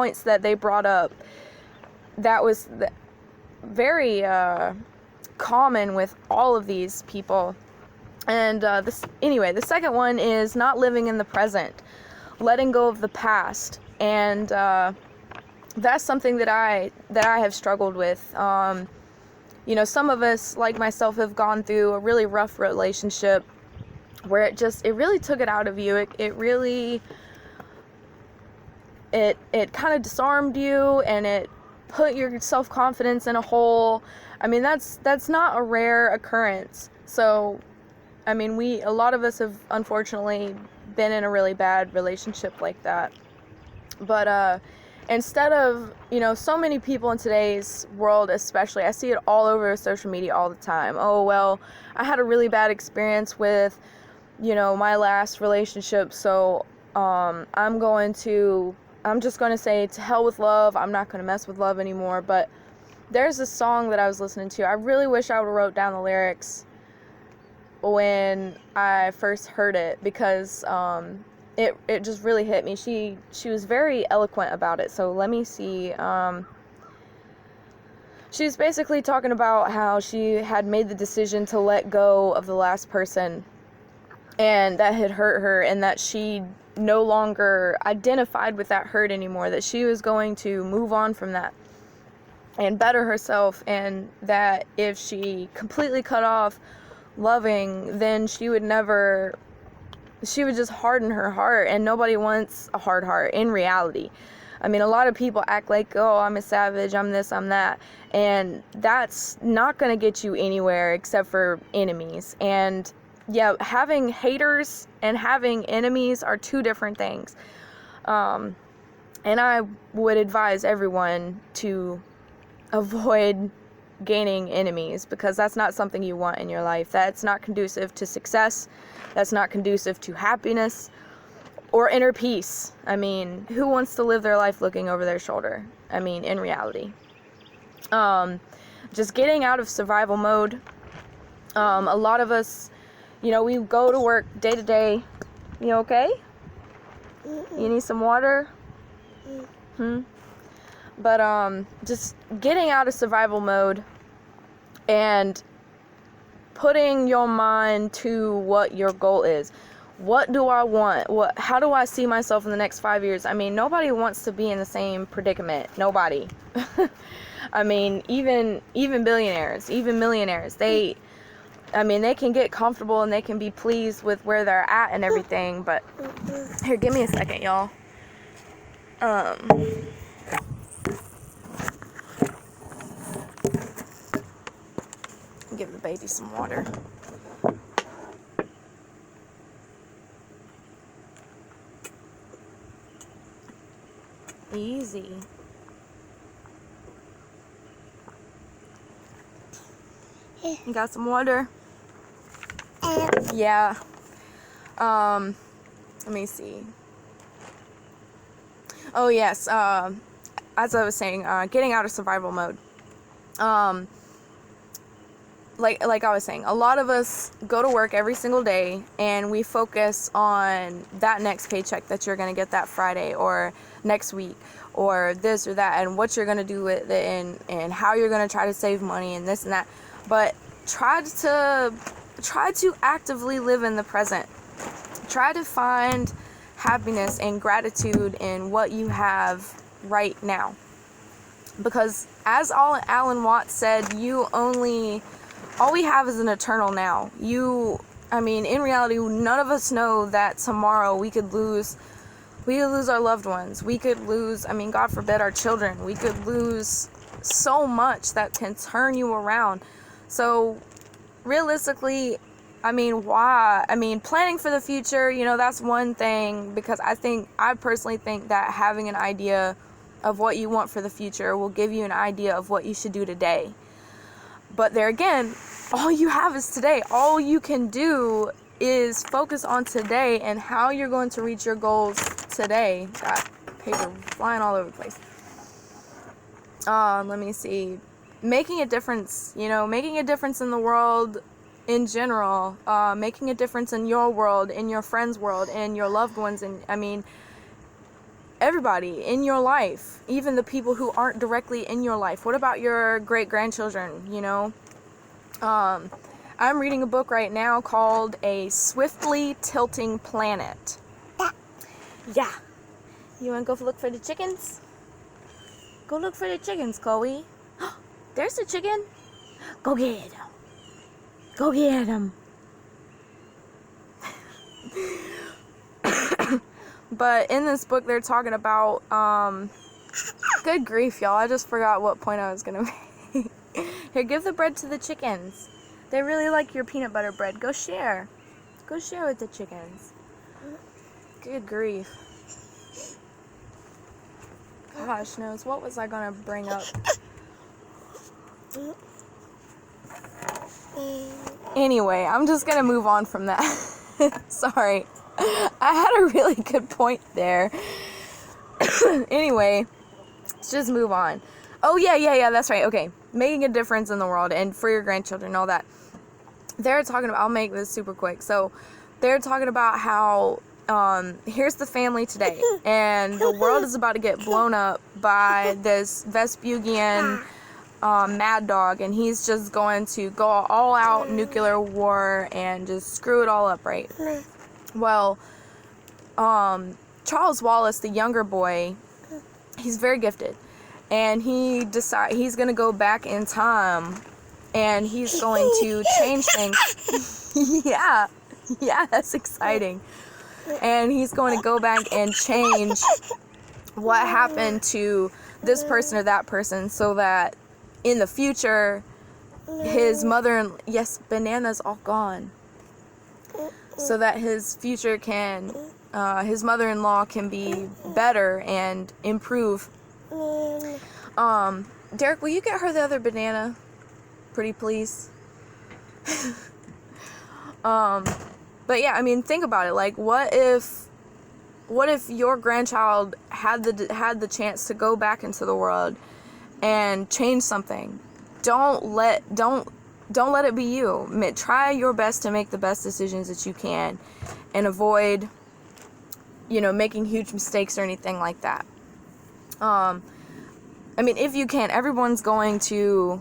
points that they brought up that was very common with all of these people. And the second one is not living in the present, letting go of the past. And that's something that I have struggled with. Some of us, like myself, have gone through a really rough relationship where it really took it out of you. It really kind of disarmed you, and it put your self-confidence in a hole. I mean, that's not a rare occurrence. So, I mean, a lot of us have unfortunately been in a really bad relationship like that. But instead of, so many people in today's world especially, I see it all over social media all the time. Oh, well, I had a really bad experience with, my last relationship, so I'm just going to say to hell with love. I'm not going to mess with love anymore. But there's this song that I was listening to. I really wish I would have wrote down the lyrics when I first heard it, because it just really hit me. She was very eloquent about it. So let me see. She's basically talking about how she had made the decision to let go of the last person, and that had hurt her, and that she no longer identified with that hurt anymore, that she was going to move on from that and better herself, and that if she completely cut off loving, then she would just harden her heart, and nobody wants a hard heart in reality. I mean, a lot of people act like, oh, I'm a savage, I'm this, I'm that, and that's not going to get you anywhere except for enemies. And yeah, having haters and having enemies are two different things. And I would advise everyone to avoid gaining enemies, because that's not something you want in your life. That's not conducive to success. That's not conducive to happiness or inner peace. I mean, who wants to live their life looking over their shoulder? I mean, in reality. Just getting out of survival mode. A lot of us, we go to work day to day. You okay? You need some water? But just getting out of survival mode and putting your mind to what your goal is. What do I want? How do I see myself in the next 5 years? I mean, nobody wants to be in the same predicament. Nobody. I mean, even billionaires, even millionaires, they can get comfortable and they can be pleased with where they're at and everything, but here, give me a second, y'all. Give the baby some water. Easy. You got some water? Yeah. Let me see. Oh, yes. As I was saying, getting out of survival mode. Like I was saying, a lot of us go to work every single day and we focus on that next paycheck that you're going to get that Friday or next week or this or that, and what you're going to do with it, and how you're going to try to save money and this and that. But try to actively live in the present. Try to find happiness and gratitude in what you have right now. Because as Alan Watts said, all we have is an eternal now. In reality, none of us know that tomorrow we could lose our loved ones. We could lose, God forbid, our children. We could lose so much that can turn you around. So realistically, why? Planning for the future, that's one thing, because I personally think that having an idea of what you want for the future will give you an idea of what you should do today. But there again, all you have is today. All you can do is focus on today and how you're going to reach your goals today. Got paper flying all over the place. Let me see. Making a difference, making a difference in the world in general, making a difference in your world, in your friends' world, in your loved ones. And everybody in your life, even the people who aren't directly in your life. What about your great-grandchildren, you know? I'm reading a book right now called A Swiftly Tilting Planet. Yeah. You want to go look for the chickens? Go look for the chickens, Chloe. There's a chicken. Go get him. Go get him. But in this book, they're talking about, good grief, y'all. I just forgot what point I was going to make. Here, give the bread to the chickens. They really like your peanut butter bread. Go share. Go share with the chickens. Good grief. Gosh knows, what was I going to bring up? Anyway, I'm just going to move on from that. Sorry. I had a really good point there. Anyway, let's just move on. Oh, yeah, that's right. Okay. Making a difference in the world and for your grandchildren and all that. They're talking about, I'll make this super quick. So, they're talking about how, here's the family today, and the world is about to get blown up by this Vespuccian mad dog, and he's just going to go all out nuclear war and just screw it all up, right? Well, Charles Wallace, the younger boy, he's very gifted, and he's going to go back in time, and he's going to change things. Yeah, that's exciting. And he's going to go back and change what happened to this person or that person, so that in the future, his mother, yes, Banana's all gone, so that his future can, his mother-in-law can be better and improve. Derek, will you get her the other banana? Pretty please. But yeah, I mean, think about it. Like, what if your grandchild had the chance to go back into the world and change something? Don't let it be you. Try your best to make the best decisions that you can, and avoid, making huge mistakes or anything like that. I mean, if you can, everyone's going to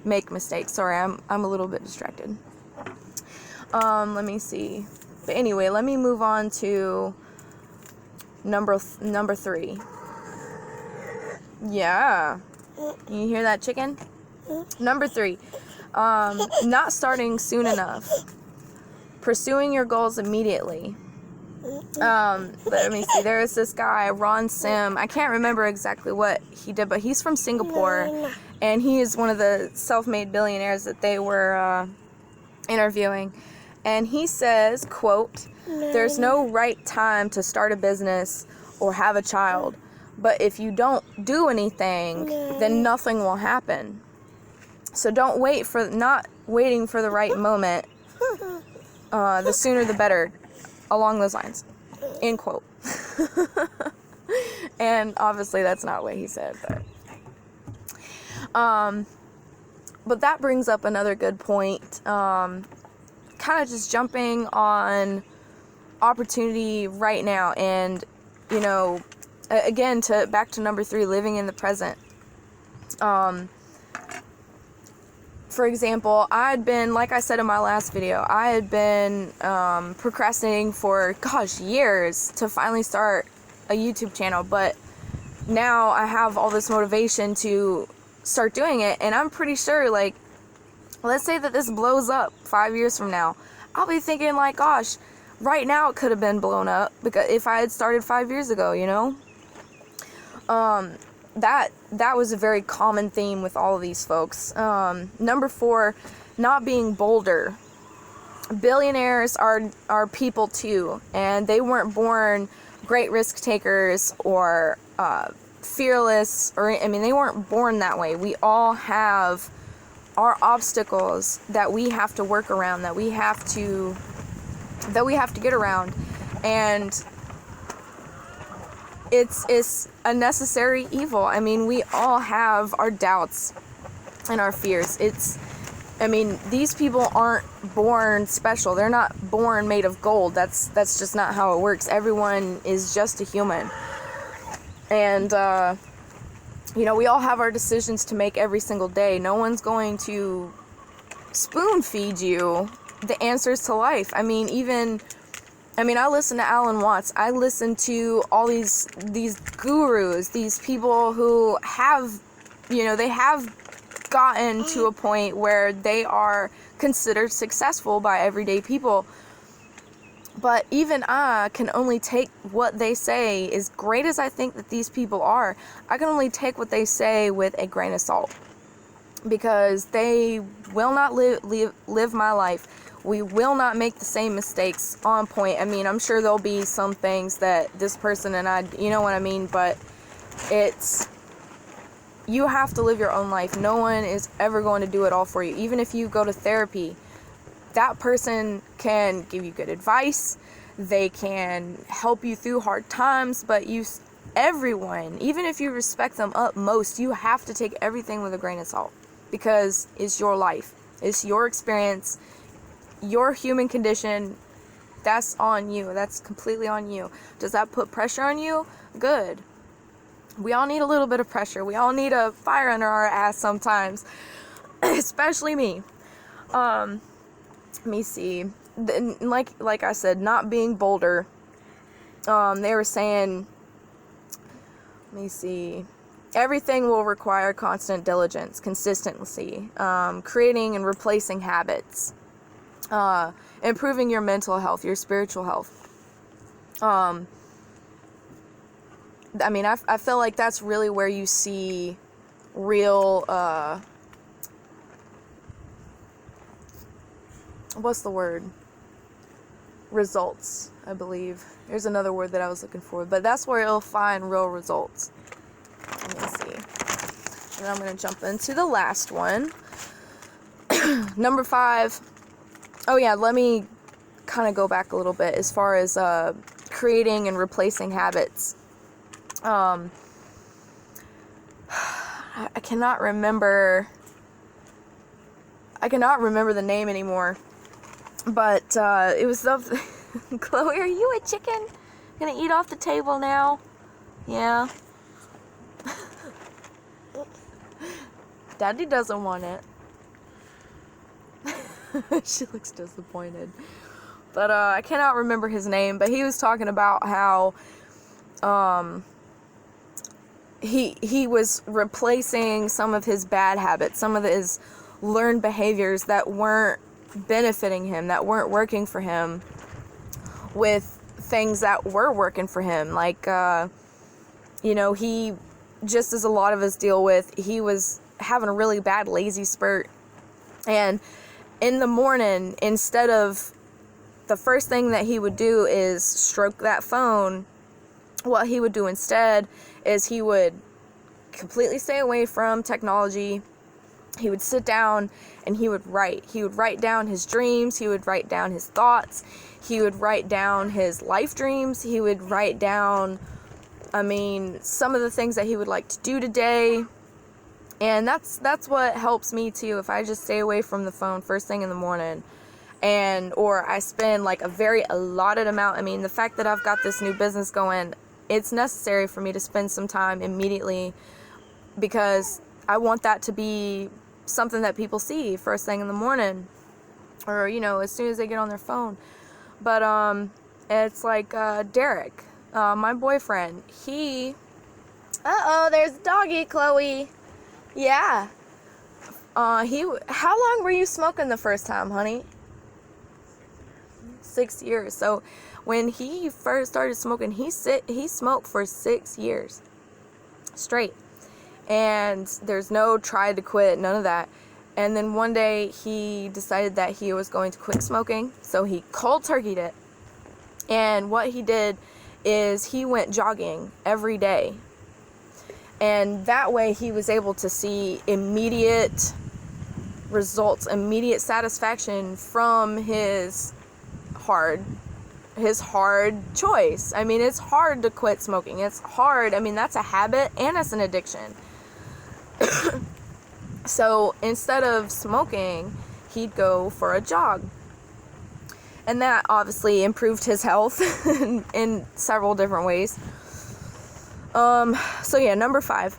make mistakes. Sorry, I'm a little bit distracted. Let me see. But anyway, let me move on to number 3. Yeah. You hear that, chicken? Number 3. Not starting soon enough. Pursuing your goals immediately. Let me see. There is this guy, Ron Sim. I can't remember exactly what he did, but he's from Singapore, and he is one of the self-made billionaires that they were interviewing. And he says, quote, "There's no right time to start a business or have a child, but if you don't do anything, then nothing will happen. So not waiting for the right moment, the sooner the better," along those lines, end quote. And obviously that's not what he said, but that brings up another good point. Kind of just jumping on opportunity right now, and again, back to number 3, living in the present. For example, like I said in my last video, I had been procrastinating for years to finally start a YouTube channel, but now I have all this motivation to start doing it, and I'm pretty sure, like, let's say that this blows up 5 years from now, I'll be thinking, like, gosh, right now it could have been blown up, because if I had started 5 years ago, that was a very common theme with all of these folks. Number 4, not being bolder. Billionaires are people too, and they weren't born great risk takers or fearless, they weren't born that way. We all have our obstacles that we have to work around, that we have to get around, and it's a necessary evil. I mean, we all have our doubts and our fears. These people aren't born special. They're not born made of gold. That's just not how it works. Everyone is just a human. And, we all have our decisions to make every single day. No one's going to spoon feed you the answers to life. I listen to Alan Watts. I listen to all these gurus, these people who have, they have gotten to a point where they are considered successful by everyday people. But even I can only take what they say, as great as I think that these people are, I can only take what they say with a grain of salt. Because they will not live my life. We will not make the same mistakes on point. I'm sure there'll be some things that this person and I, you know what I mean? But you have to live your own life. No one is ever going to do it all for you. Even if you go to therapy, that person can give you good advice. They can help you through hard times, but everyone, even if you respect them utmost, you have to take everything with a grain of salt, because it's your life. It's your experience, your human condition. That's on you. That's completely on you. Does that put pressure on you? Good. We all need a little bit of pressure. We all need a fire under our ass sometimes, especially me. Let me see. Like I said, not being bolder. They were saying, let me see. Everything will require constant diligence, consistency, creating and replacing habits, improving your mental health, your spiritual health. I feel like that's really where you see real, what's the word? Results, I believe. There's another word that I was looking for, but that's where you'll find real results. Let me see. And I'm going to jump into the last one. Number 5. Oh yeah, let me kind of go back a little bit as far as creating and replacing habits. I cannot remember the name anymore, but it was the Chloe, are you a chicken? Gonna eat off the table now? Yeah. Daddy doesn't want it. She looks disappointed. But I cannot remember his name, but he was talking about how he was replacing some of his bad habits, some of his learned behaviors that weren't benefiting him, that weren't working for him, with things that were working for him. Like, he, just as a lot of us deal with, he was having a really bad lazy spurt. And in the morning, instead of the first thing that he would do is stroke that phone, what he would do instead is he would completely stay away from technology. He would sit down and he would write. He would write down his dreams. He would write down his thoughts. He would write down his life dreams. He would write down, some of the things that he would like to do today. And that's what helps me too. If I just stay away from the phone first thing in the morning, or I spend like a very allotted amount. The fact that I've got this new business going, it's necessary for me to spend some time immediately, because I want that to be something that people see first thing in the morning, or as soon as they get on their phone. But it's like Derek, my boyfriend. There's a doggy, Chloe. Yeah. How long were you smoking the first time, honey? 6 years. So when he first started smoking, he smoked for 6 years straight. And there's no try to quit, none of that. And then one day he decided that he was going to quit smoking, so he cold turkeyed it. And what he did is he went jogging every day. And that way he was able to see immediate results, immediate satisfaction from his hard choice. It's hard to quit smoking. It's hard. That's a habit and it's an addiction. So instead of smoking, he'd go for a jog. And that obviously improved his health in several different ways. So yeah, number 5,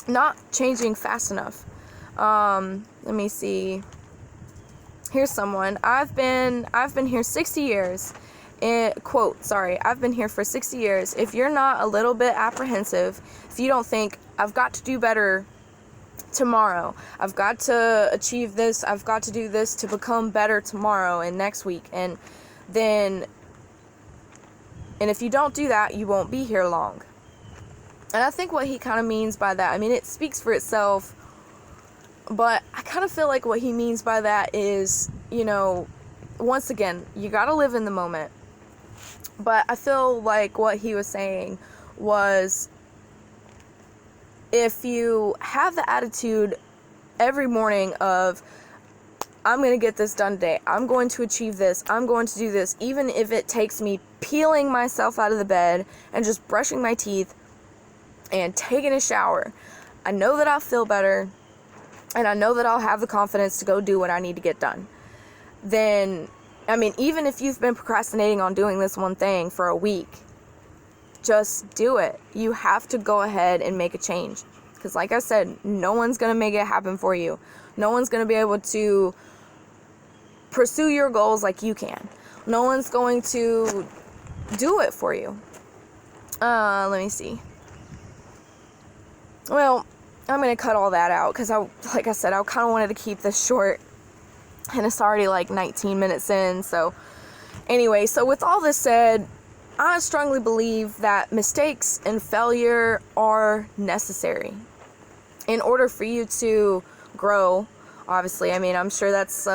not changing fast enough. Let me see. Here's someone. I've been here 60 years. I've been here for 60 years. If you're not a little bit apprehensive, if you don't think, I've got to do better tomorrow, I've got to achieve this, I've got to do this to become better tomorrow and next week, and if you don't do that, you won't be here long. And I think what he kind of means by that, I mean, it speaks for itself, but I kind of feel like what he means by that is, once again, you got to live in the moment. But I feel like what he was saying was, if you have the attitude every morning of, I'm going to get this done today, I'm going to achieve this, I'm going to do this, even if it takes me peeling myself out of the bed and just brushing my teeth and taking a shower, I know that I'll feel better, and I know that I'll have the confidence to go do what I need to get done. Then, I mean, even if you've been procrastinating on doing this one thing for a week, just do it. You have to go ahead and make a change. Because like I said, no one's going to make it happen for you. No one's going to be able to pursue your goals like you can. No one's going to do it for you. Let me see. Well, I'm going to cut all that out because, like I said, I kind of wanted to keep this short. And it's already like 19 minutes in. So anyway, so with all this said, I strongly believe that mistakes and failure are necessary in order for you to grow. Obviously, I mean, I'm sure that's